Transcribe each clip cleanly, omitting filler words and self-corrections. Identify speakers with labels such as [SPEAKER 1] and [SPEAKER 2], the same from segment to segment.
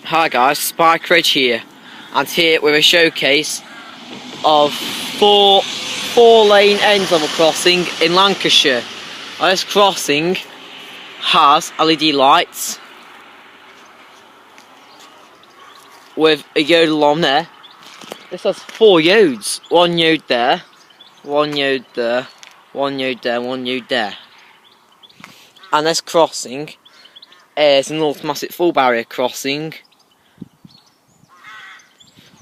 [SPEAKER 1] Hi guys, Spike Ridge here, and here with a showcase of four-lane end-level crossing in Lancashire. Now, this crossing has LED lights with a yodel on there. This has 4 yodes, 1 yode there, 1 yode there, 1 yode there, 1 yode there. And this crossing is an automatic full barrier crossing.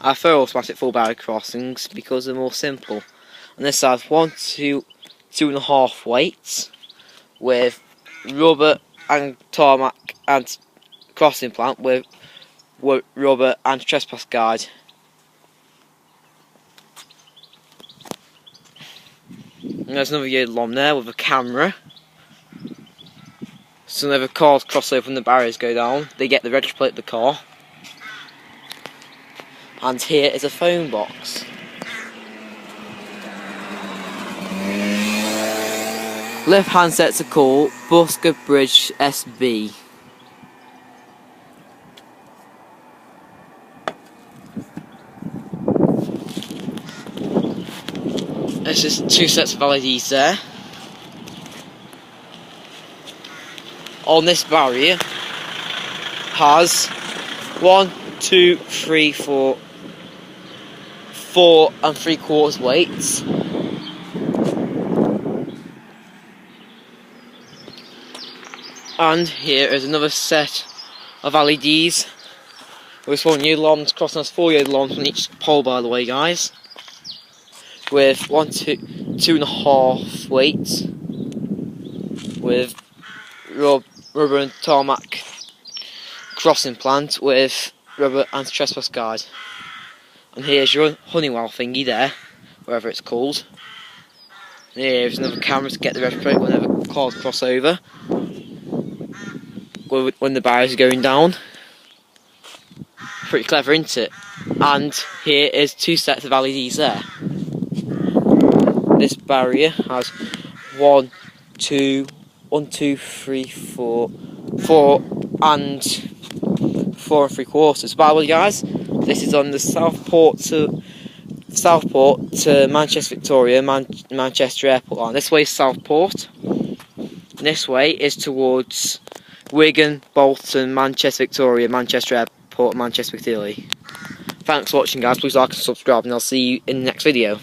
[SPEAKER 1] I prefer automatic full barrier crossings because they're more simple. And this has 1, 2, 2.5 weights with rubber and tarmac and crossing plant with rubber and trespass guide. And there's another yodel on there with a camera. So whenever cars cross over and the barriers go down, they get the reg plate of the car. And here is a phone box. Left hand sets a call, Busker Bridge SB. There's just 2 sets of LEDs there. On this barrier has 1, 2, 3, 4 3/4 weights. And here is another set of LEDs. With 1 yodel on, crossing has 4 yodel on on each pole, by the way, guys. With 1, 2, 2.5 weights. With rubber and tarmac crossing plant with rubber and trespass guide. And here's your Honeywell thingy there, wherever it's called. And here's another camera to get the reg plate whenever cars cross over, when the barriers are going down. Pretty clever, isn't it? And here is 2 sets of LEDs there. This barrier has 1, 2, 3, 4 and 4 3/4. By the way, guys, this is on the Southport to Manchester Victoria, Manchester Airport line. This way is Southport. This way is towards Wigan, Bolton, Manchester Victoria, Manchester Airport, Manchester Victoria. Thanks for watching, guys. Please like and subscribe, and I'll see you in the next video.